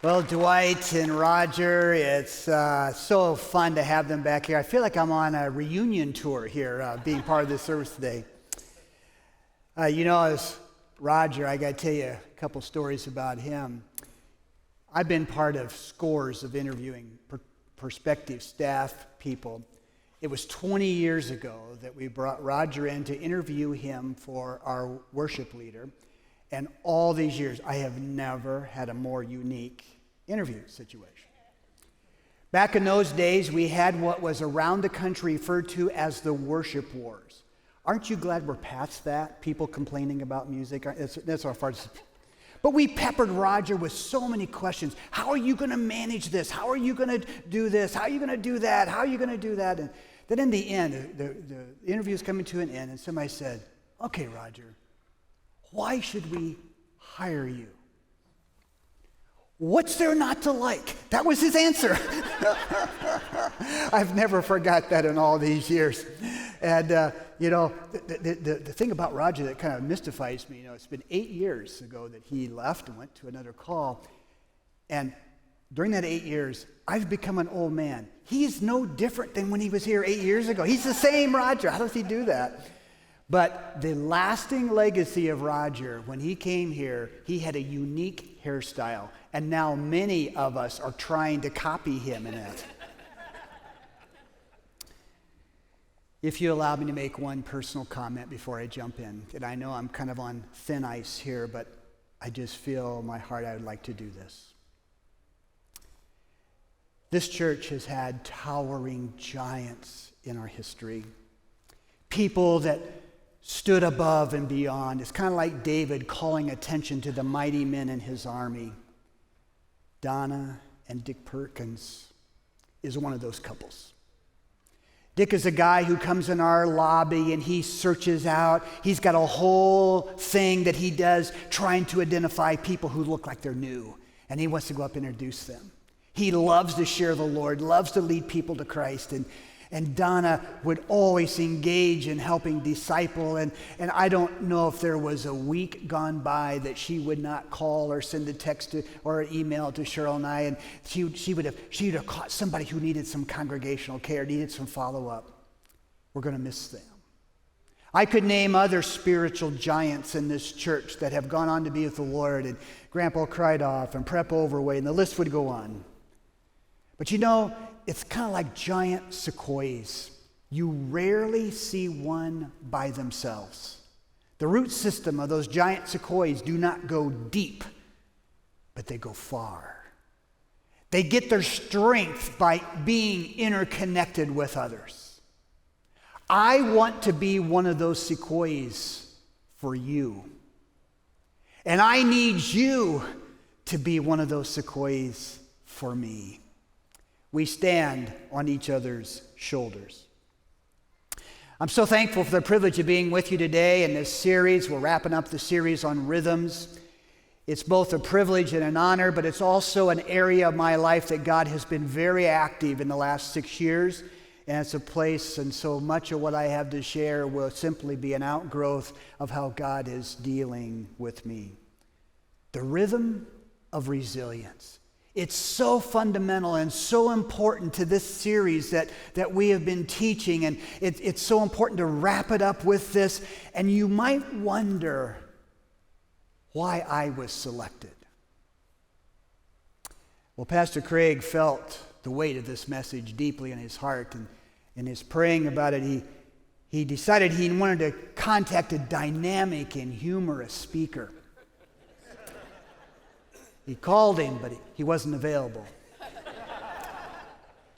Well, Dwight and Roger, it's so fun to have them back here. I feel like I'm on a reunion tour here, being part of this service today. As Roger, I got to tell you a couple stories about him. I've been part of scores of interviewing prospective staff people. It was 20 years ago that we brought Roger in to interview him for our worship leader. And all these years, I have never had a more unique interview situation. Back in those days, we had what was around the country referred to as the worship wars. Aren't you glad we're past that? People complaining about music. That's our farthest. But we peppered Roger with so many questions. How are you going to manage this? How are you going to do this? How are you going to do that? How are you going to do that? And then in the end, the interview is coming to an end, and somebody said, "Okay, Roger, why should we hire you? What's there not to like?" That was his answer. I've never forgot that in all these years. And, the thing about Roger that kind of mystifies me, it's been 8 years ago that he left and went to another call. And during that 8 years, I've become an old man. He's no different than when he was here 8 years ago. He's the same Roger. How does he do that? But the lasting legacy of Roger, when he came here, he had a unique hairstyle. And now many of us are trying to copy him in it. If you allow me to make one personal comment before I jump in, and I know I'm kind of on thin ice here, but I just feel in my heart I would like to do this. This church has had towering giants in our history. People that stood above and beyond. It's kind of like David calling attention to the mighty men in his army. Donna and Dick Perkins is one of those couples. Dick is a guy who comes in our lobby and he searches out. He's got a whole thing that he does trying to identify people who look like they're new. And he wants to go up and introduce them. He loves to share the Lord, loves to lead people to Christ. And Donna would always engage in helping disciple. And I don't know if there was a week gone by that she would not call or send a text or an email to Cheryl and I. And she would have caught somebody who needed some congregational care, needed some follow-up. We're going to miss them. I could name other spiritual giants in this church that have gone on to be with the Lord. And Grandpa Krydoff and Prep Overway, and the list would go on. But it's kind of like giant sequoias. You rarely see one by themselves. The root system of those giant sequoias do not go deep, but they go far. They get their strength by being interconnected with others. I want to be one of those sequoias for you. And I need you to be one of those sequoias for me. We stand on each other's shoulders. I'm so thankful for the privilege of being with you today in this series. We're wrapping up the series on rhythms. It's both a privilege and an honor, but it's also an area of my life that God has been very active in the last 6 years. And it's a place, and so much of what I have to share will simply be an outgrowth of how God is dealing with me. The rhythm of resilience. It's so fundamental and so important to this series that we have been teaching, and it's so important to wrap it up with this. And you might wonder why I was selected. Well, Pastor Craig felt the weight of this message deeply in his heart, and in his praying about it, he decided he wanted to contact a dynamic and humorous speaker. He called him, but he wasn't available.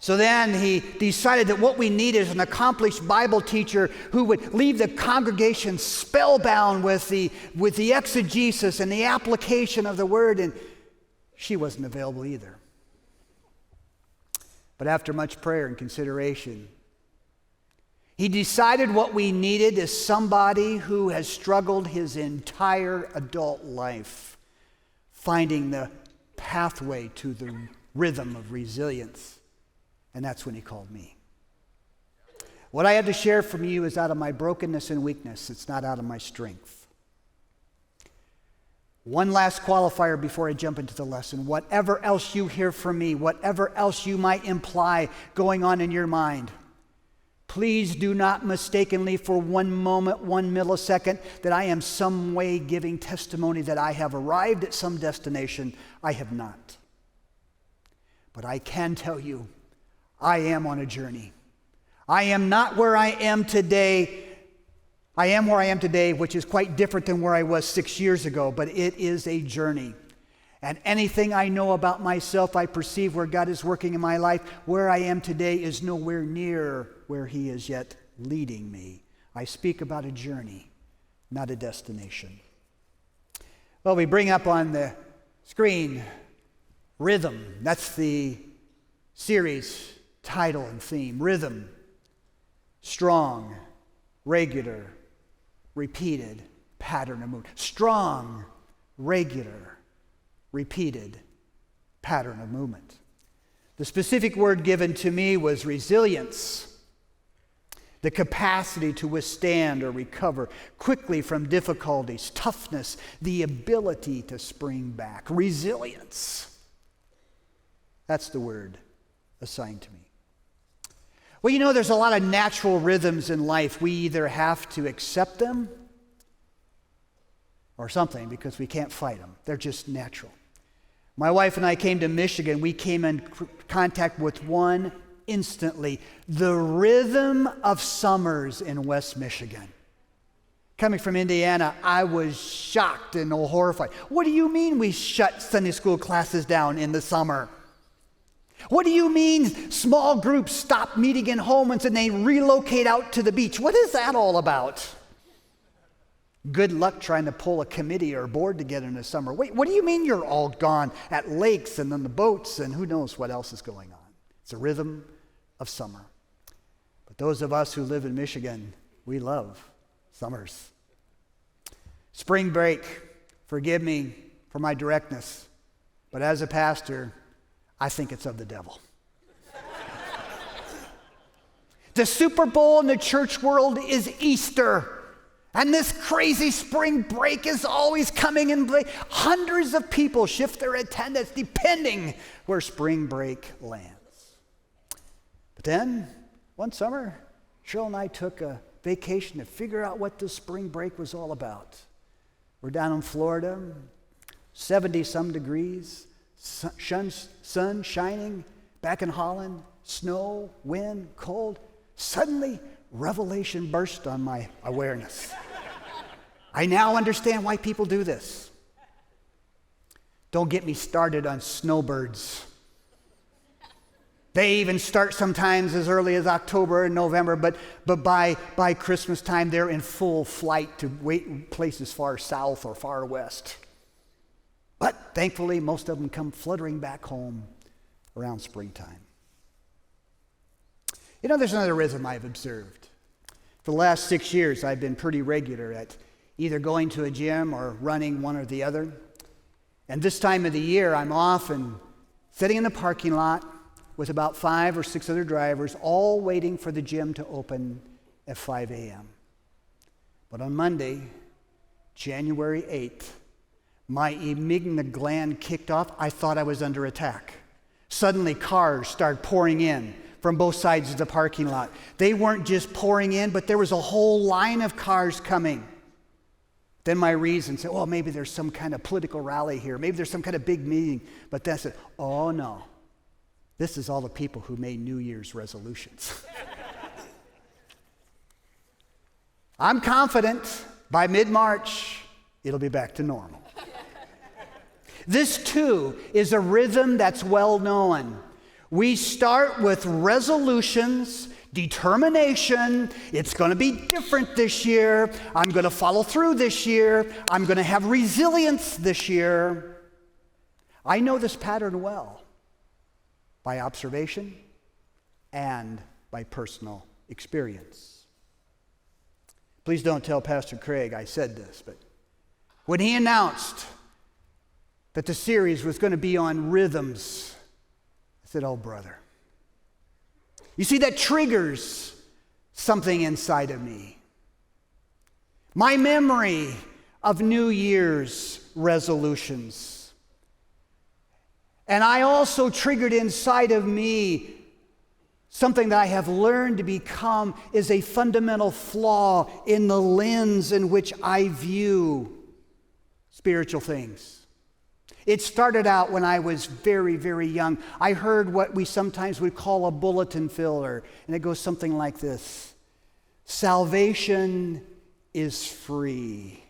So then he decided that what we need is an accomplished Bible teacher who would leave the congregation spellbound with the exegesis and the application of the word, and she wasn't available either. But after much prayer and consideration, he decided what we needed is somebody who has struggled his entire adult life finding the pathway to the rhythm of resilience. And that's when he called me. What I have to share from you is out of my brokenness and weakness. It's not out of my strength. One last qualifier before I jump into the lesson. Whatever else you hear from me, whatever else you might imply going on in your mind, please do not mistakenly for one moment, 1 millisecond, that I am some way giving testimony that I have arrived at some destination. I have not. But I can tell you, I am on a journey. I am not where I am today. I am where I am today, which is quite different than where I was 6 years ago, but it is a journey. And anything I know about myself, I perceive where God is working in my life. Where I am today is nowhere near where He is yet leading me. I speak about a journey, not a destination. Well, we bring up on the screen rhythm. That's the series title and theme. Rhythm. Strong, regular, repeated pattern of movement. Strong, regular, repeated pattern of movement. The specific word given to me was resilience. The capacity to withstand or recover quickly from difficulties, toughness, the ability to spring back. Resilience. That's the word assigned to me. Well, you know, there's a lot of natural rhythms in life. We either have to accept them or something because we can't fight them. They're just natural. My wife and I came to Michigan. We came in contact with one instantly. The rhythm of summers in West Michigan. Coming from Indiana, I was shocked and horrified. What do you mean we shut Sunday school classes down in the summer? What do you mean small groups stop meeting in homes and they relocate out to the beach? What is that all about? Good luck trying to pull a committee or a board together in the summer. Wait, what do you mean you're all gone at lakes and on the boats and who knows what else is going on? It's a rhythm of summer. But those of us who live in Michigan, we love summers. Spring break, forgive me for my directness, but as a pastor, I think it's of the devil. The Super Bowl in the church world is Easter. And this crazy spring break is always coming in. Hundreds of people shift their attendance depending where spring break lands. But then, one summer, Cheryl and I took a vacation to figure out what this spring break was all about. We're down in Florida, 70-some degrees. Sun shining, back in Holland, snow, wind, cold. Suddenly, revelation burst on my awareness. I now understand why people do this. Don't get me started on snowbirds. They even start sometimes as early as October and November, but by Christmas time, they're in full flight to wait in places far south or far west. But thankfully, most of them come fluttering back home around springtime. You know, there's another rhythm I've observed. For the last 6 years, I've been pretty regular at either going to a gym or running, one or the other. And this time of the year, I'm often sitting in the parking lot with about 5 or 6 other drivers, all waiting for the gym to open at 5 a.m. But on Monday, January 8th, my amygdala gland kicked off. I thought I was under attack. Suddenly, cars started pouring in from both sides of the parking lot. They weren't just pouring in, but there was a whole line of cars coming. Then my reason said, oh, maybe there's some kind of political rally here. Maybe there's some kind of big meeting. But then I said, oh, no. This is all the people who made New Year's resolutions. I'm confident by mid-March, it'll be back to normal. This, too, is a rhythm that's well known. We start with resolutions, determination. It's going to be different this year. I'm going to follow through this year. I'm going to have resilience this year. I know this pattern well by observation and by personal experience. Please don't tell Pastor Craig I said this, but when he announced that the series was going to be on rhythms, I said, oh, brother. You see, that triggers something inside of me. My memory of New Year's resolutions. And I also triggered inside of me something that I have learned to become is a fundamental flaw in the lens in which I view spiritual things. It started out when I was very, very young. I heard what we sometimes would call a bulletin filler, and it goes something like this: salvation is free.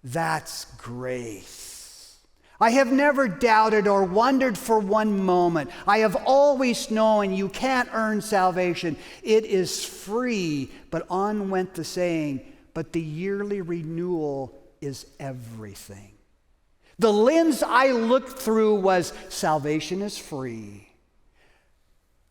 That's grace. I have never doubted or wondered for one moment. I have always known you can't earn salvation. It is free. But on went the saying, but the yearly renewal is everything. The lens I looked through was salvation is free.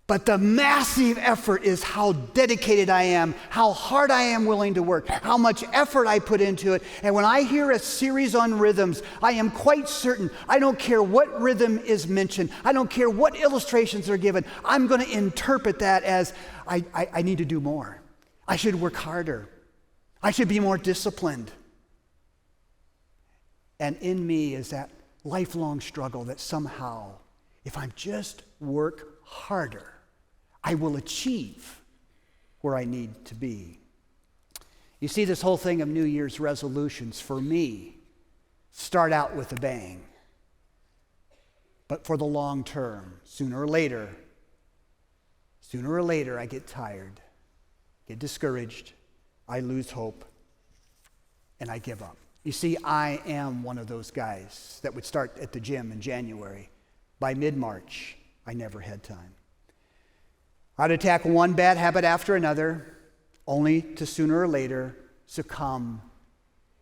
But the massive effort is how dedicated I am, how hard I am willing to work, how much effort I put into it. And when I hear a series on rhythms, I am quite certain, I don't care what rhythm is mentioned, I don't care what illustrations are given, I'm going to interpret that as I need to do more. I should work harder. I should be more disciplined. And in me is that lifelong struggle that somehow, if I just work harder, I will achieve where I need to be. You see, this whole thing of New Year's resolutions, for me, start out with a bang. But for the long term, sooner or later, I get tired, get discouraged, I lose hope, and I give up. You see, I am one of those guys that would start at the gym in January. By mid-March, I never had time. I'd attack one bad habit after another, only to sooner or later succumb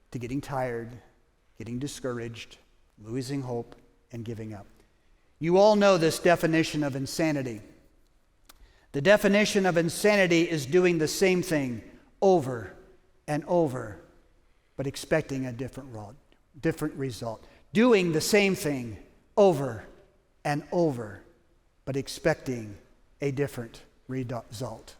to getting tired, getting discouraged, losing hope, and giving up. You all know this definition of insanity. The definition of insanity is doing the same thing over and over, but expecting a different result. Doing the same thing over and over, but expecting a different result.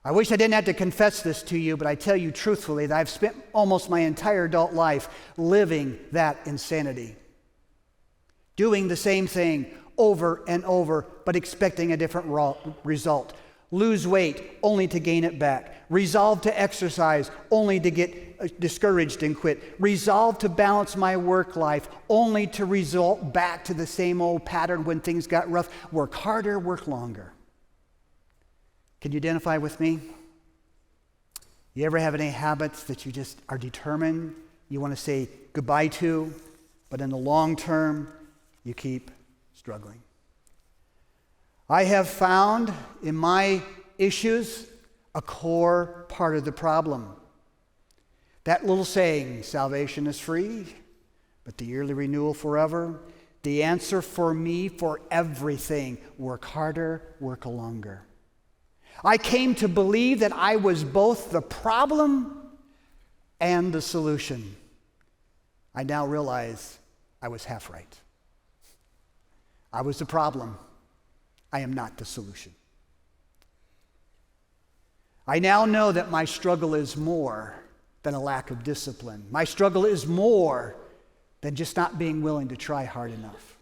I wish I didn't have to confess this to you, but I tell you truthfully that I've spent almost my entire adult life living that insanity. Doing the same thing over and over, but expecting a different result. Lose weight only to gain it back. Resolve to exercise only to get discouraged and quit. Resolve to balance my work life only to result back to the same old pattern when things got rough. Work harder, work longer. Can you identify with me? You ever have any habits that you just are determined you want to say goodbye to, but in the long term, you keep struggling? I have found in my issues a core part of the problem. That little saying, salvation is free, but the yearly renewal forever. The answer for me for everything, work harder, work longer. I came to believe that I was both the problem and the solution. I now realize I was half right. I was the problem. I am not the solution. I now know that my struggle is more than a lack of discipline. My struggle is more than just not being willing to try hard enough.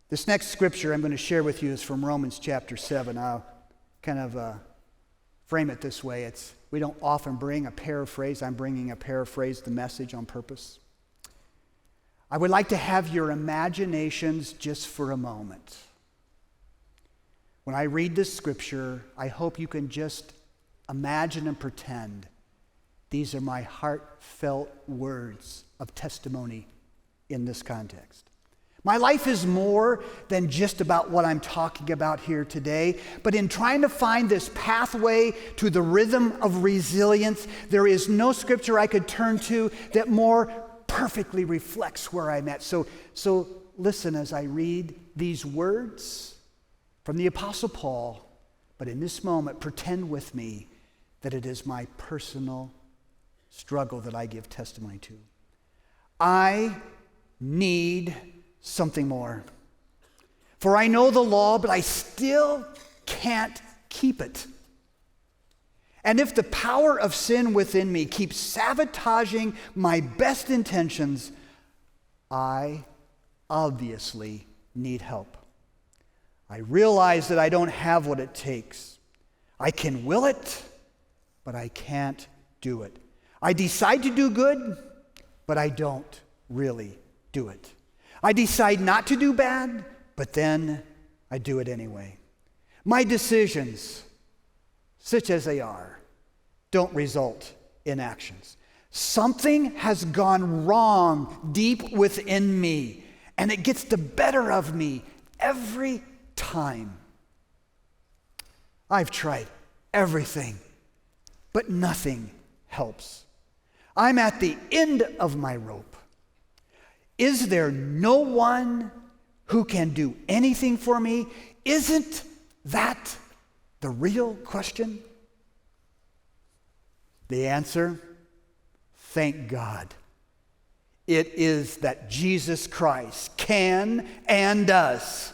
This next scripture I'm going to share with you is from Romans chapter 7. I'll kind of frame it this way. We don't often bring a paraphrase. I'm bringing a paraphrase, the message on purpose. I would like to have your imaginations just for a moment. When I read this scripture, I hope you can just imagine and pretend these are my heartfelt words of testimony in this context. My life is more than just about what I'm talking about here today, but in trying to find this pathway to the rhythm of resilience, there is no scripture I could turn to that more perfectly reflects where I'm at. So listen as I read these words from the Apostle Paul, but in this moment, pretend with me that it is my personal struggle that I give testimony to. I need something more. For I know the law, but I still can't keep it. And if the power of sin within me keeps sabotaging my best intentions, I obviously need help. I realize that I don't have what it takes. I can will it, but I can't do it. I decide to do good, but I don't really do it. I decide not to do bad, but then I do it anyway. My decisions, such as they are, don't result in actions. Something has gone wrong deep within me, and it gets the better of me every time. I've tried everything, but nothing helps. I'm at the end of my rope. Is there no one who can do anything for me? Isn't that the real question? The answer, thank God. It is that Jesus Christ can and does.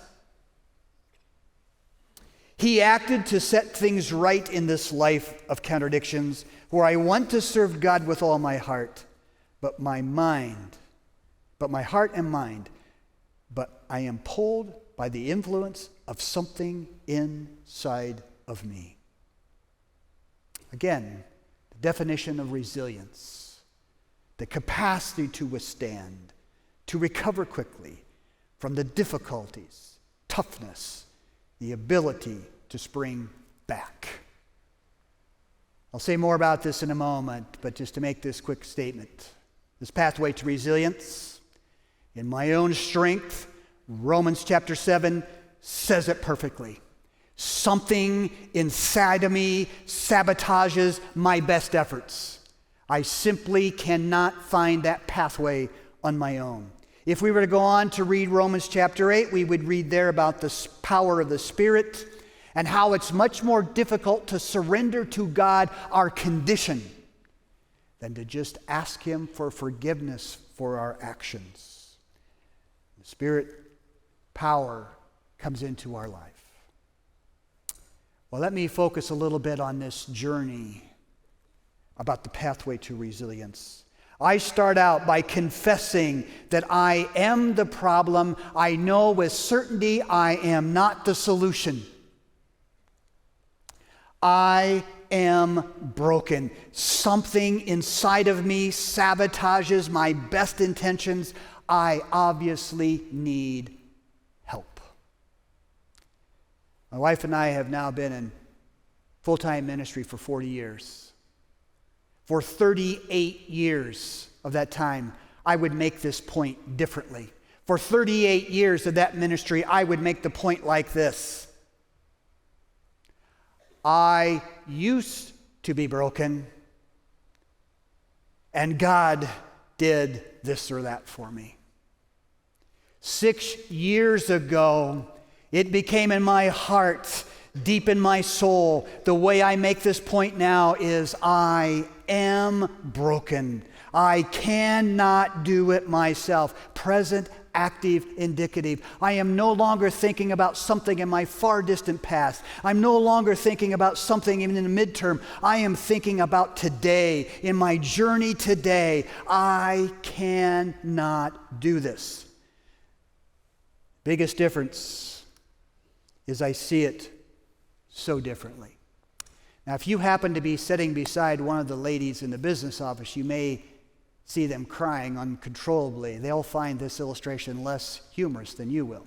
He acted to set things right in this life of contradictions, where I want to serve God with all my heart, but my heart and mind, but I am pulled by the influence of something inside of me. Again, the definition of resilience, the capacity to withstand, to recover quickly from the difficulties, toughness, the ability to spring back. I'll say more about this in a moment, but just to make this quick statement. This pathway to resilience, in my own strength, Romans chapter 7 says it perfectly. Something inside of me sabotages my best efforts. I simply cannot find that pathway on my own. If we were to go on to read Romans chapter 8, we would read there about the power of the Spirit and how it's much more difficult to surrender to God our condition than to just ask Him for forgiveness for our actions. The Spirit power comes into our life. Well, let me focus a little bit on this journey about the pathway to resilience. I start out by confessing that I am the problem. I know with certainty I am not the solution. I am broken. Something inside of me sabotages my best intentions. I obviously need help. My wife and I have now been in full-time ministry for 40 years. For 38 years of that time, I would make this point differently. For 38 years of that ministry, I would make the point like this. I used to be broken, and God did this or that for me. 6 years ago, it became in my heart, deep in my soul. The way I make this point now is I am broken. I cannot do it myself. Present, active, indicative. I am no longer thinking about something in my far distant past. I'm no longer thinking about something even in the midterm. I am thinking about today, in my journey today. I cannot do this. Biggest difference is I see it so differently. Now, if you happen to be sitting beside one of the ladies in the business office, you may see them crying uncontrollably. They'll find this illustration less humorous than you will.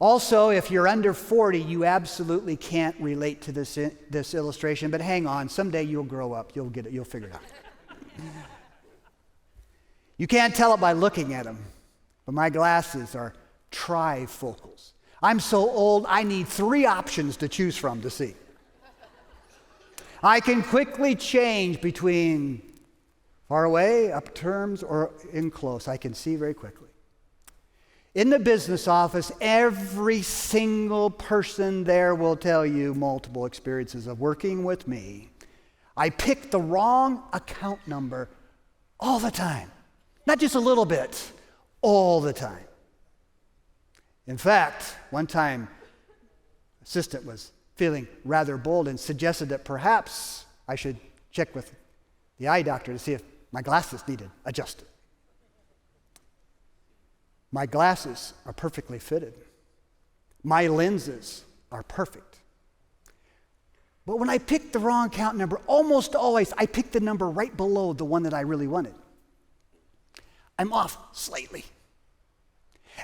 Also, if you're under 40, you absolutely can't relate to this illustration, but hang on, someday you'll grow up. You'll get it. You'll figure it out. You can't tell it by looking at them, but my glasses are trifocals. I'm so old, I need 3 options to choose from to see. I can quickly change between far away, up terms, or in close. I can see very quickly. In the business office, every single person there will tell you multiple experiences of working with me. I pick the wrong account number all the time. Not just a little bit, all the time. In fact, one time, assistant was feeling rather bold and suggested that perhaps I should check with the eye doctor to see if my glasses needed adjusted. My glasses are perfectly fitted. My lenses are perfect. But when I picked the wrong account number, almost always I picked the number right below the one that I really wanted. I'm off slightly.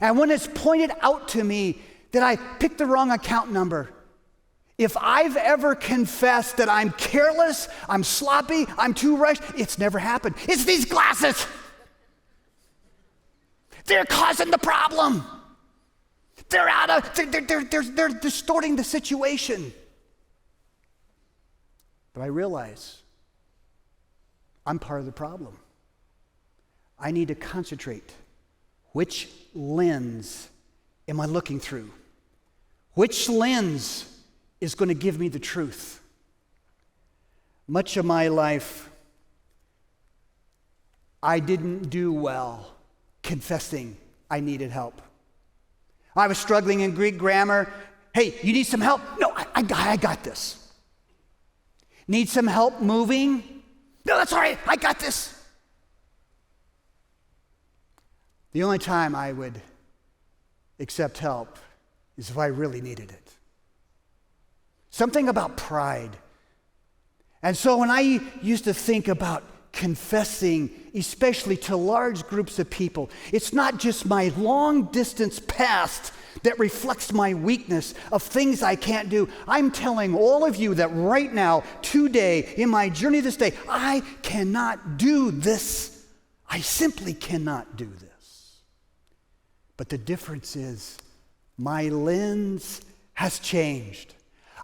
And when it's pointed out to me that I picked the wrong account number, if I've ever confessed that I'm careless, I'm sloppy, I'm too rushed, it's never happened. It's these glasses. They're causing the problem. They're distorting the situation. But I realize I'm part of the problem. I need to concentrate. Which lens am I looking through? Which lens is going to give me the truth? Much of my life, I didn't do well confessing I needed help. I was struggling in Greek grammar. Hey, you need some help? No, I got this. Need some help moving? No, that's all right. I got this. The only time I would accept help is if I really needed it. Something about pride. And so when I used to think about confessing, especially to large groups of people, it's not just my long distance past that reflects my weakness of things I can't do. I'm telling all of you that right now, today, in my journey this day, I cannot do this. I simply cannot do this. But the difference is my lens has changed.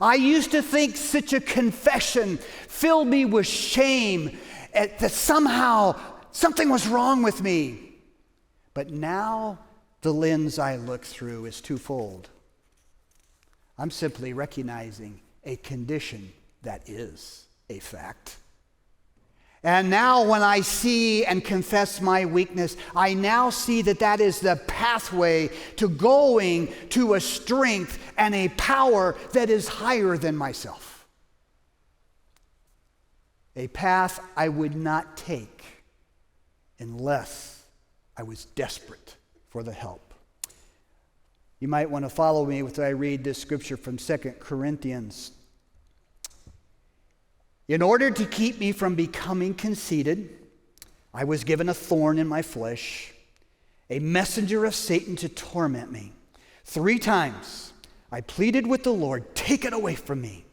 I used to think such a confession filled me with shame that somehow something was wrong with me. But now the lens I look through is twofold. I'm simply recognizing a condition that is a fact. And now when I see and confess my weakness, I now see that that is the pathway to going to a strength and a power that is higher than myself. A path I would not take unless I was desperate for the help. You might want to follow me as I read this scripture from 2 Corinthians. In order to keep me from becoming conceited, I was given a thorn in my flesh, a messenger of Satan to torment me. 3 times I pleaded with the Lord, take it away from me.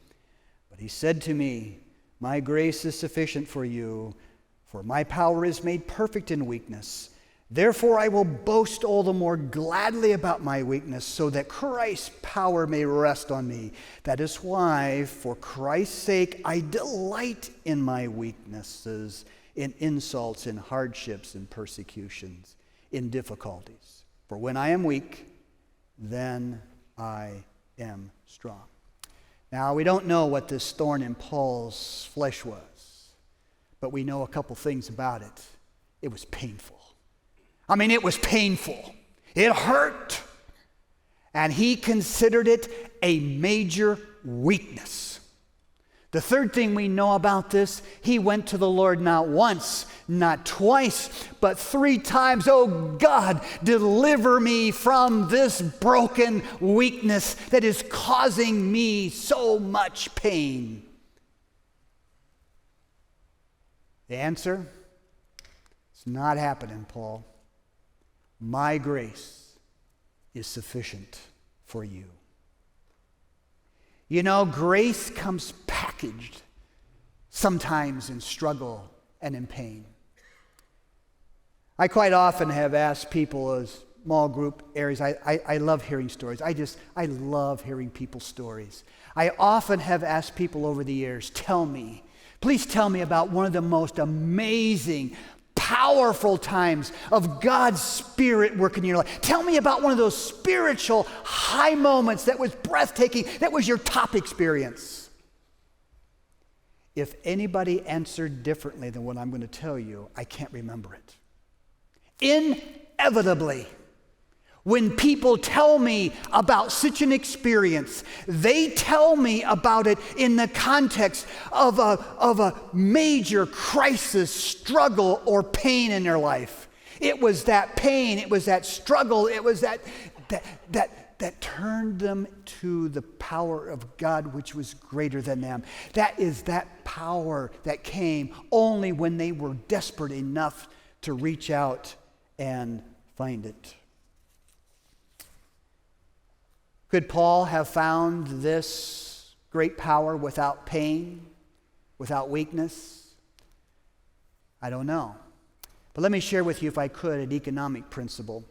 But he said to me, my grace is sufficient for you, for my power is made perfect in weakness. Therefore I will boast all the more gladly about my weakness, so that Christ's power may rest on me. That is why, for Christ's sake, I delight in my weaknesses, in insults, in hardships, in persecutions, in difficulties. For when I am weak, then I am strong. Now, we don't know what this thorn in Paul's flesh was, but we know a couple things about it. It was painful. I mean, it was painful. It hurt. And he considered it a major weakness. The third thing we know about this, he went to the Lord not once, not twice, but 3 times. Oh God, deliver me from this broken weakness that is causing me so much pain. The answer? It's not happening, Paul. My grace is sufficient for you. You know, grace comes packaged sometimes in struggle and in pain. I quite often have asked people as small group areas, I love hearing stories. I love hearing people's stories. I often have asked people over the years, please tell me about one of the most amazing, powerful times of God's Spirit working in your life. Tell me about one of those spiritual high moments that was breathtaking, that was your top experience. If anybody answered differently than what I'm going to tell you, I can't remember it. Inevitably, When people tell me about such an experience, they tell me about it in the context of a major crisis, struggle, or pain in their life. It was that pain, it was that struggle, it was that turned them to the power of God, which was greater than them. That is that power that came only when they were desperate enough to reach out and find it. Could Paul have found this great power without pain, without weakness? I don't know. But let me share with you, if I could, an economic principle.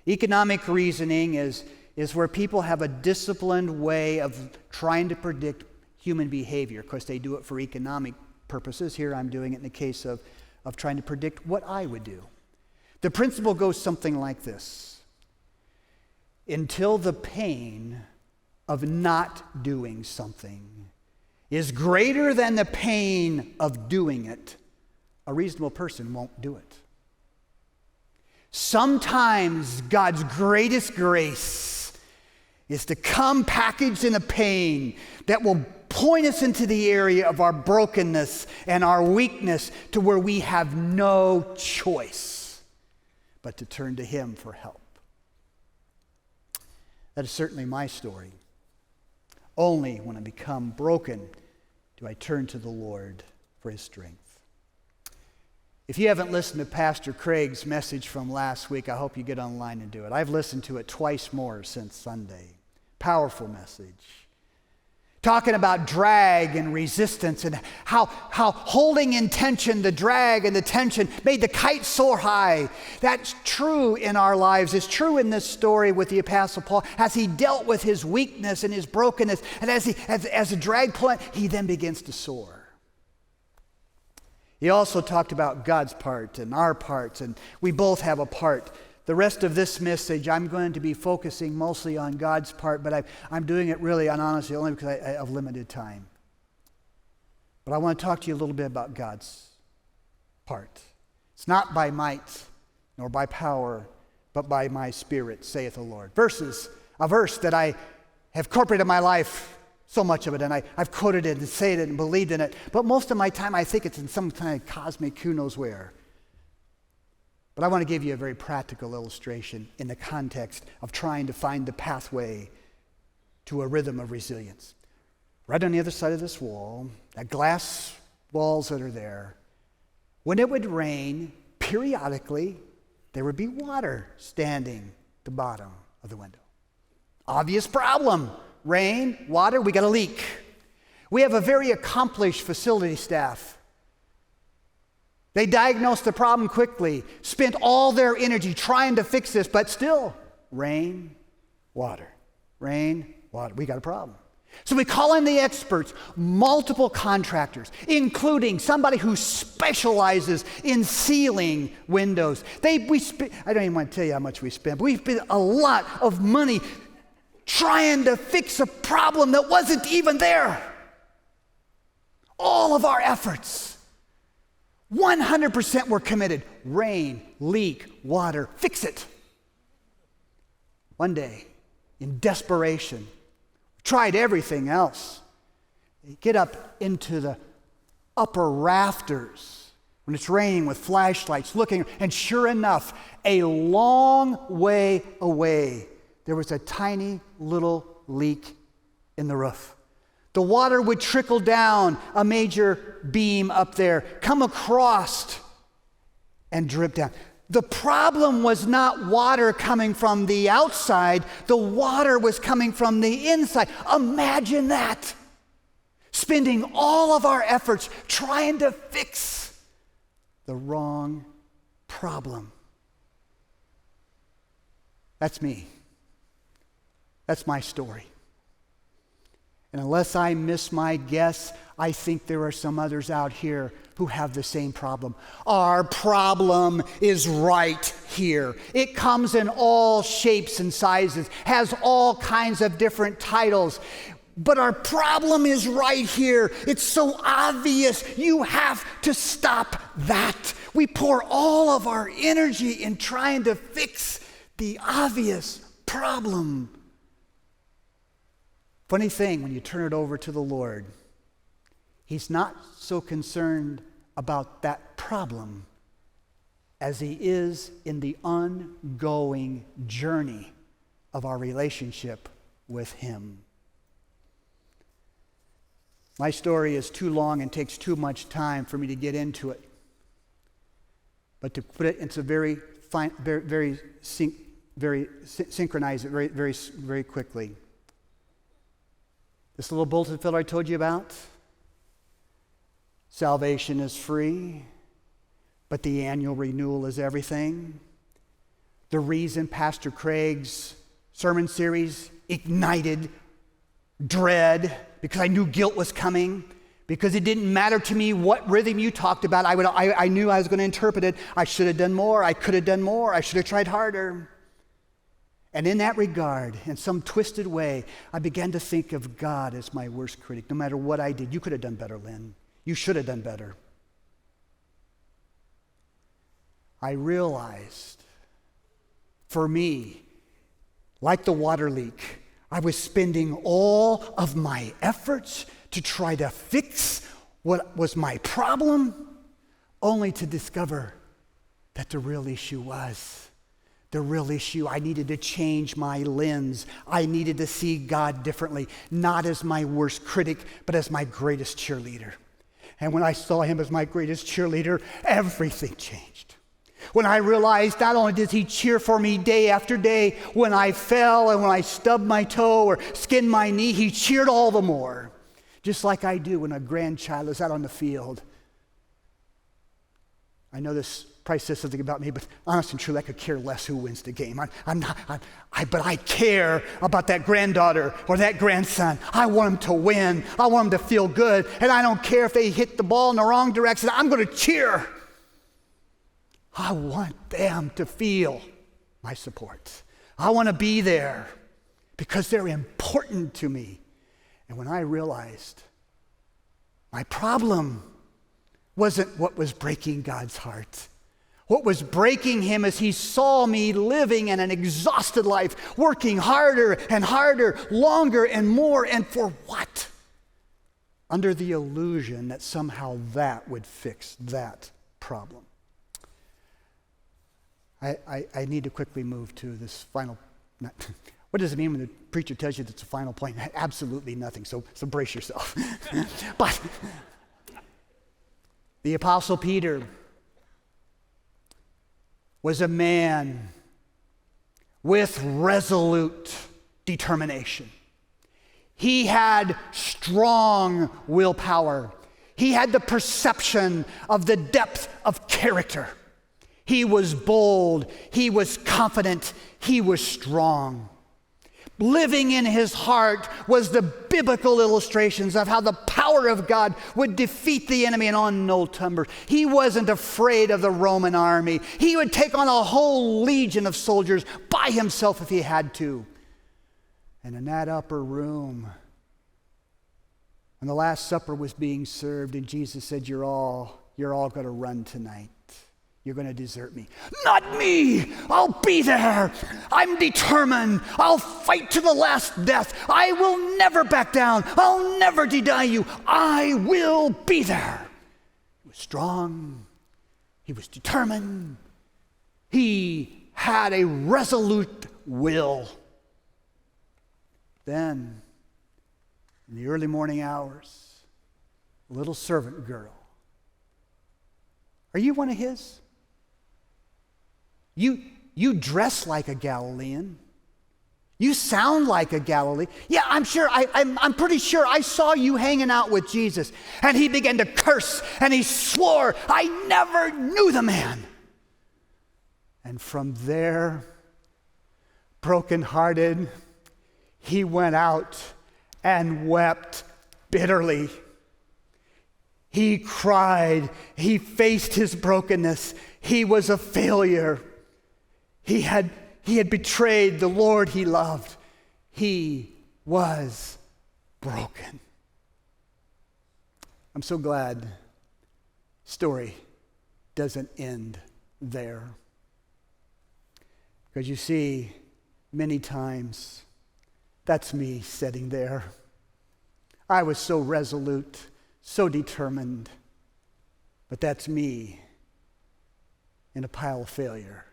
Economic reasoning is where people have a disciplined way of trying to predict human behavior. Of course, they do it for economic purposes. Here I'm doing it in the case of trying to predict what I would do. The principle goes something like this. Until the pain of not doing something is greater than the pain of doing it, a reasonable person won't do it. Sometimes God's greatest grace is to come packaged in a pain that will point us into the area of our brokenness and our weakness to where we have no choice but to turn to Him for help. That is certainly my story. Only when I become broken do I turn to the Lord for His strength. If you haven't listened to Pastor Craig's message from last week, I hope you get online and do it. I've listened to it twice more since Sunday. Powerful message. Talking about drag and resistance and how holding in tension the drag and the tension made the kite soar high. That's true in our lives. It's true in this story with the Apostle Paul. As he dealt with his weakness and his brokenness, and as the drag pulled, he then begins to soar. He also talked about God's part and our parts, and we both have a part. The rest of this message, I'm going to be focusing mostly on God's part, but I'm doing it really and honestly only because I have limited time. But I want to talk to you a little bit about God's part. It's not by might nor by power, but by my Spirit, saith the Lord. A verse that I have incorporated in my life, so much of it, and I've quoted it and said it and believed in it, but most of my time I think it's in some kind of cosmic who knows where. But I want to give you a very practical illustration in the context of trying to find the pathway to a rhythm of resilience. Right on the other side of this wall, that glass walls that are there, when it would rain, periodically, there would be water standing at the bottom of the window. Obvious problem. Rain, water, we got a leak. We have a very accomplished facility staff. They diagnosed the problem quickly, spent all their energy trying to fix this, but still, rain, water, we got a problem. So we call in the experts, multiple contractors, including somebody who specializes in sealing windows. I don't even want to tell you how much we spent, but we spent a lot of money trying to fix a problem that wasn't even there. All of our efforts. 100% were committed. Rain, leak, water, fix it. One day, in desperation, tried everything else. They get up into the upper rafters when it's raining with flashlights looking, and sure enough, a long way away, there was a tiny little leak in the roof. The water would trickle down a major beam up there, come across, and drip down. The problem was not water coming from the outside. The water was coming from the inside. Imagine that. Spending all of our efforts trying to fix the wrong problem. That's me. That's my story. And unless I miss my guess, I think there are some others out here who have the same problem. Our problem is right here. It comes in all shapes and sizes, has all kinds of different titles. But our problem is right here. It's so obvious. You have to stop that. We pour all of our energy in trying to fix the obvious problem. Funny thing, when you turn it over to the Lord, He's not so concerned about that problem as He is in the ongoing journey of our relationship with Him. My story is too long and takes too much time for me to get into it. But to put it into very synchronize it very quickly. This little bulletin filler I told you about, salvation is free, but the annual renewal is everything. The reason Pastor Craig's sermon series ignited dread, because I knew guilt was coming, because it didn't matter to me what rhythm you talked about. I knew I was going to interpret it. I should have done more. I could have done more. I should have tried harder. And in that regard, in some twisted way, I began to think of God as my worst critic. No matter what I did, you could have done better, Lynn. You should have done better. I realized, for me, like the water leak, I was spending all of my efforts to try to fix what was my problem, only to discover that the real issue I needed to change my lens. I needed to see God differently, not as my worst critic, but as my greatest cheerleader. And when I saw Him as my greatest cheerleader, everything changed. When I realized not only does He cheer for me day after day, when I fell and when I stubbed my toe or skinned my knee, He cheered all the more. Just like I do when a grandchild is out on the field. I know this probably says something about me, but honest and truly, I could care less who wins the game. But I care about that granddaughter or that grandson. I want them to win. I want them to feel good. And I don't care if they hit the ball in the wrong direction. I'm going to cheer. I want them to feel my support. I want to be there because they're important to me. And when I realized my problem wasn't what was breaking God's heart. What was breaking Him is He saw me living in an exhausted life, working harder and harder, longer and more, and for what? Under the illusion that somehow that would fix that problem. I need to quickly move to this final. What does it mean when the preacher tells you that's a final point? Absolutely nothing, so brace yourself. But the Apostle Peter was a man with resolute determination. He had strong willpower. He had the perception of the depth of character. He was bold. He was confident. He was strong. Living in his heart was the biblical illustrations of how the power of God would defeat the enemy in unknown numbers. He wasn't afraid of the Roman army. He would take on a whole legion of soldiers by himself if he had to. And in that upper room, when the Last Supper was being served and Jesus said, you're all going to run tonight. You're going to desert me. Not me! I'll be there! I'm determined. I'll fight to the last death. I will never back down. I'll never deny you. I will be there. He was strong. He was determined. He had a resolute will. Then, in the early morning hours, a little servant girl. Are you one of his? You dress like a Galilean. You sound like a Galilean. Yeah, I'm pretty sure I saw you hanging out with Jesus. And he began to curse and he swore, I never knew the man. And from there, brokenhearted, he went out and wept bitterly. He cried. He faced his brokenness. He was a failure. He had betrayed the Lord he loved. He was broken. I'm so glad the story doesn't end there. Because you see, many times, that's me sitting there. I was so resolute, so determined, but that's me in a pile of failure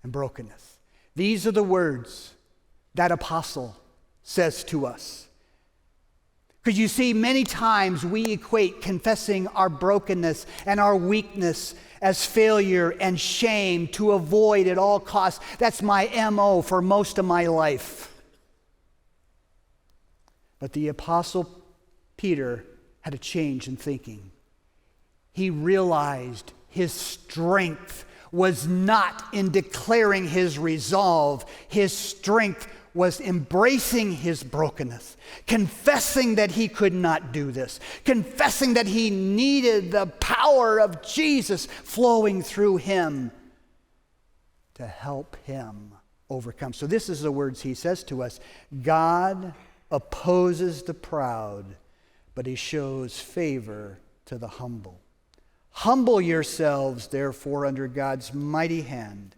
and brokenness. These are the words that apostle says to us. Because you see, many times we equate confessing our brokenness and our weakness as failure and shame to avoid at all costs. That's my MO for most of my life. But the Apostle Peter had a change in thinking. He realized his strength was not in declaring his resolve. His strength was embracing his brokenness, confessing that he could not do this, confessing that he needed the power of Jesus flowing through him to help him overcome. So this is the words he says to us: God opposes the proud, but he shows favor to the humble. Humble yourselves, therefore, under God's mighty hand,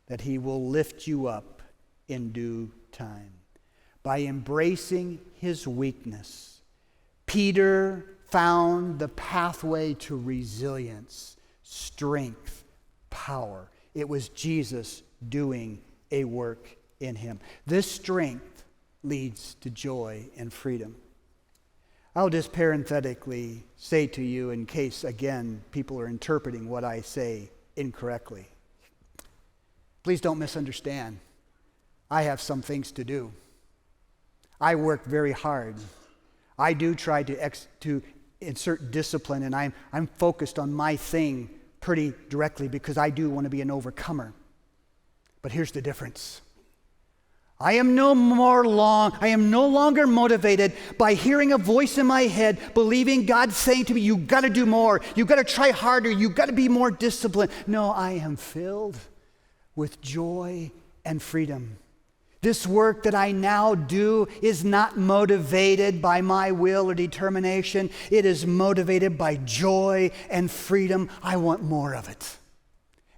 that he will lift you up in due time. By embracing his weakness, Peter found the pathway to resilience, strength, power. It was Jesus doing a work in him. This strength leads to joy and freedom. I'll just parenthetically say to you, in case, again, people are interpreting what I say incorrectly. Please don't misunderstand. I have some things to do. I work very hard. I do try to insert discipline, and I'm focused on my thing pretty directly because I do want to be an overcomer. But here's the difference. I am no longer motivated by hearing a voice in my head, believing God saying to me, you got to do more, you got to try harder, you got to be more disciplined. No, I am filled with joy and freedom. This work that I now do is not motivated by my will or determination. It is motivated by joy and freedom. I want more of it.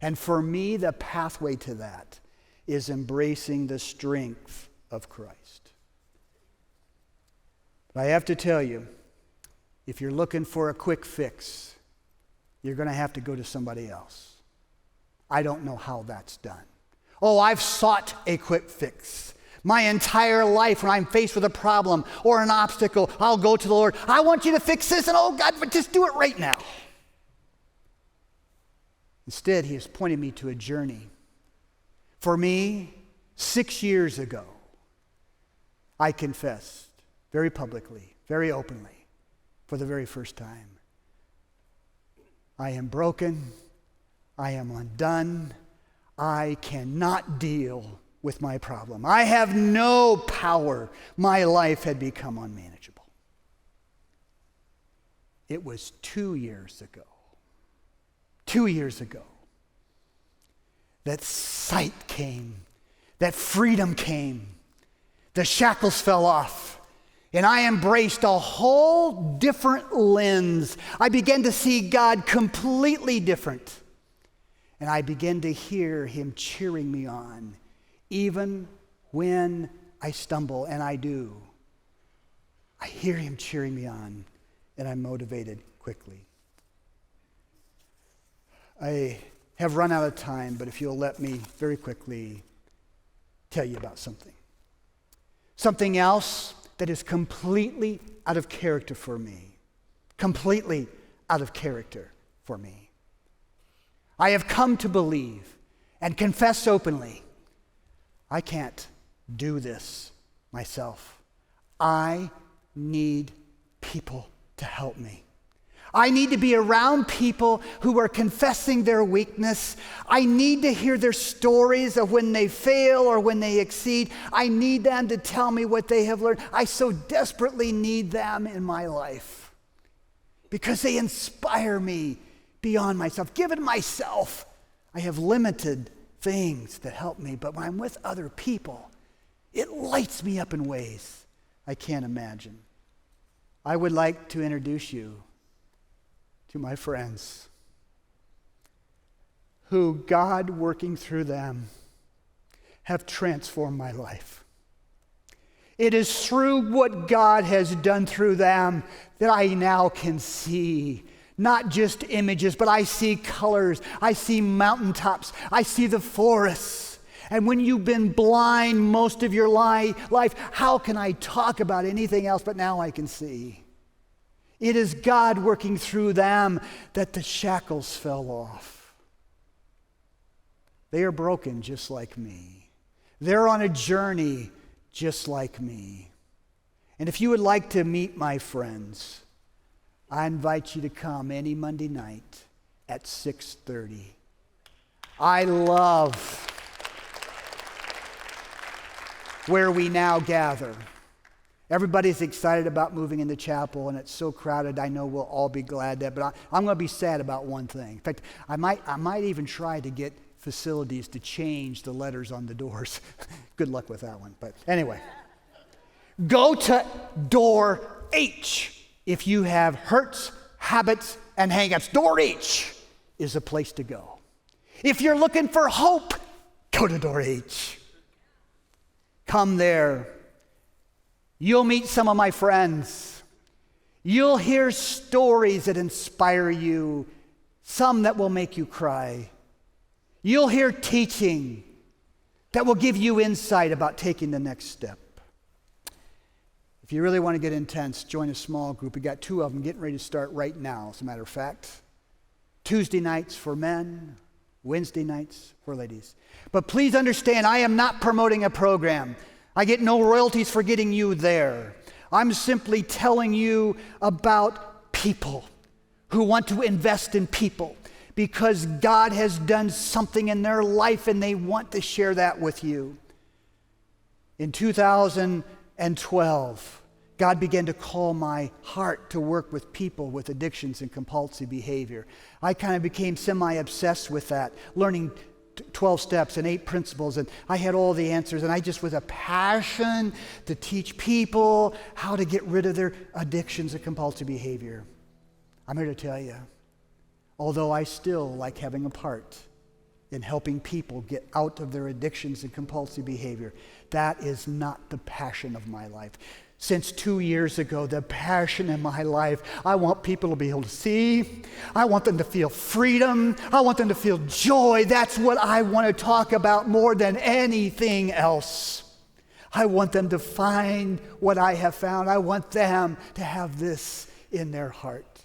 And for me, the pathway to that is embracing the strength of Christ. But I have to tell you, if you're looking for a quick fix, you're going to have to go to somebody else. I don't know how that's done. Oh, I've sought a quick fix. My entire life, when I'm faced with a problem or an obstacle, I'll go to the Lord. I want you to fix this, and oh God, but just do it right now. Instead, he has pointed me to a journey. For me, 6 years ago, I confessed very publicly, very openly, for the very first time, I am broken, I am undone, I cannot deal with my problem. I have no power. My life had become unmanageable. It was 2 years ago, 2 years ago, that sight came, that freedom came, the shackles fell off, and I embraced a whole different lens. I began to see God completely different. And I began to hear him cheering me on, even when I stumble, and I do. I hear him cheering me on, and I'm motivated quickly. I have run out of time, but if you'll let me very quickly tell you about something. Something else that is completely out of character for me. Completely out of character for me. I have come to believe and confess openly, I can't do this myself. I need people to help me. I need to be around people who are confessing their weakness. I need to hear their stories of when they fail or when they exceed. I need them to tell me what they have learned. I so desperately need them in my life because they inspire me beyond myself. Given myself, I have limited things that help me, but when I'm with other people, it lights me up in ways I can't imagine. I would like to introduce you to my friends who God, working through them, have transformed my life. It is through what God has done through them that I now can see not just images, but I see colors. I see mountaintops. I see the forests. And when you've been blind most of your life, how can I talk about anything else? But now I can see. It is God working through them that the shackles fell off. They are broken just like me. They're on a journey just like me. And if you would like to meet my friends, I invite you to come any Monday night at 6:30. I love where we now gather. Everybody's excited about moving in the chapel, and it's so crowded. I know we'll all be glad that, but I'm going to be sad about one thing. In fact, I might even try to get facilities to change the letters on the doors. Good luck with that one. But anyway, go to door H if you have hurts, habits, and hang-ups. Door H is a place to go. If you're looking for hope, go to door H. Come there. You'll meet some of my friends. You'll hear stories that inspire you, some that will make you cry. You'll hear teaching that will give you insight about taking the next step. If you really want to get intense, join a small group. We got 2 of them getting ready to start right now, as a matter of fact. Tuesday nights for men, Wednesday nights for ladies. But please understand, I am not promoting a program. I get no royalties for getting you there. I'm simply telling you about people who want to invest in people because God has done something in their life and they want to share that with you. In 2012, God began to call my heart to work with people with addictions and compulsive behavior. I kind of became semi-obsessed with that, learning 12 steps and 8 principles, and I had all the answers, and I just with a passion to teach people how to get rid of their addictions and compulsive behavior. I'm here to tell you, although I still like having a part in helping people get out of their addictions and compulsive behavior, that is not the passion of my life. Since 2 years ago, the passion in my life, I want people to be able to see. I want them to feel freedom. I want them to feel joy. That's what I want to talk about more than anything else. I want them to find what I have found. I want them to have this in their heart.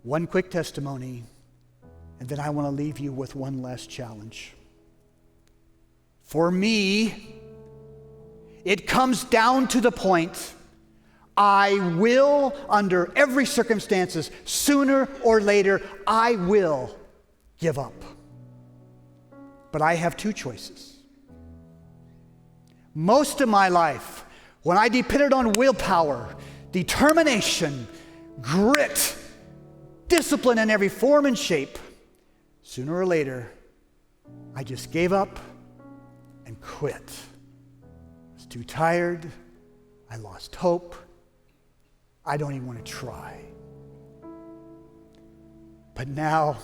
One quick testimony, and then I want to leave you with one last challenge. For me, it comes down to the point I will, under every circumstances, sooner or later, I will give up. But I have 2 choices. Most of my life, when I depended on willpower, determination, grit, discipline in every form and shape, sooner or later, I just gave up and quit. Too tired, I lost hope, I don't even want to try. But now,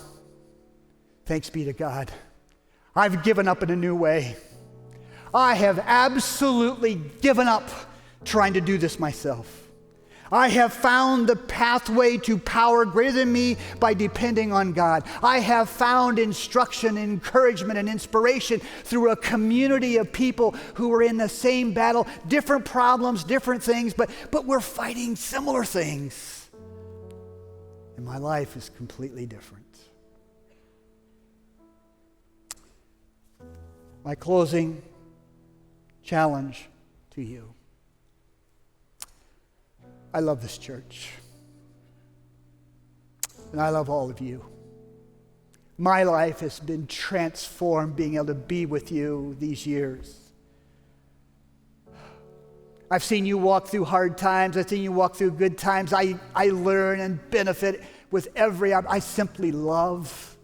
thanks be to God, I've given up in a new way. I have absolutely given up trying to do this myself. I have found the pathway to power greater than me by depending on God. I have found instruction, encouragement, and inspiration through a community of people who are in the same battle, different problems, different things, but we're fighting similar things. And my life is completely different. My closing challenge to you. I love this church. And I love all of you. My life has been transformed being able to be with you these years. I've seen you walk through hard times. I've seen you walk through good times. I learn and benefit with every. I simply love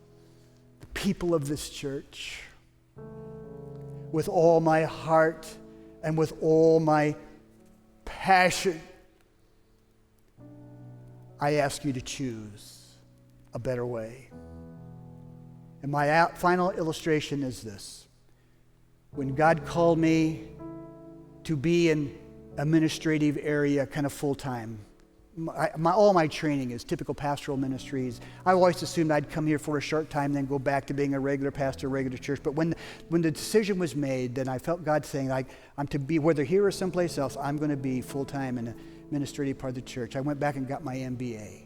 the people of this church with all my heart and with all my passion. I ask you to choose a better way. And my final illustration is this. When God called me to be in administrative area kind of full-time, all my training is typical pastoral ministries. I always assumed I'd come here for a short time, then go back to being a regular pastor, regular church. But when the decision was made, then I felt God saying, I'm to be, whether here or someplace else, I'm going to be full-time in the administrative part of the church. I went back and got my MBA.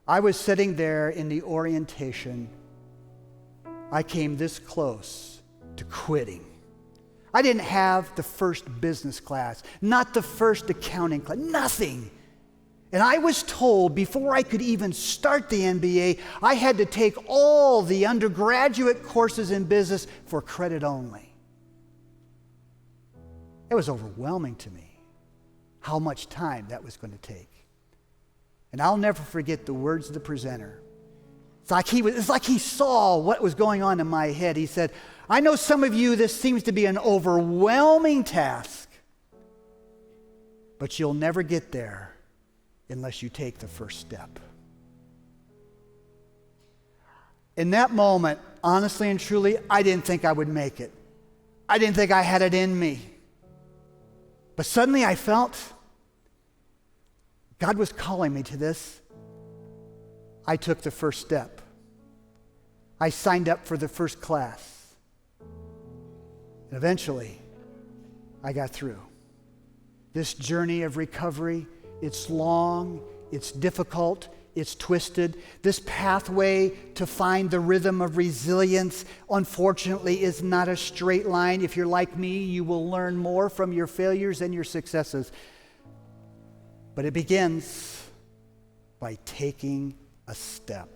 I was sitting there in the orientation. I came this close to quitting. I didn't have the first business class, not the first accounting class, nothing. And I was told before I could even start the MBA, I had to take all the undergraduate courses in business for credit only. It was overwhelming to me how much time that was going to take. And I'll never forget the words of the presenter. It's like he saw what was going on in my head. He said, I know some of you, this seems to be an overwhelming task, but you'll never get there unless you take the first step. In that moment, honestly and truly, I didn't think I would make it. I didn't think I had it in me. But suddenly I felt God was calling me to this. I took the first step. I signed up for the first class. And eventually, I got through. This journey of recovery, it's long, it's difficult, it's twisted. This pathway to find the rhythm of resilience, unfortunately, is not a straight line. If you're like me, you will learn more from your failures than your successes. But it begins by taking a step.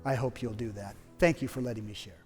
I hope you'll do that. Thank you for letting me share.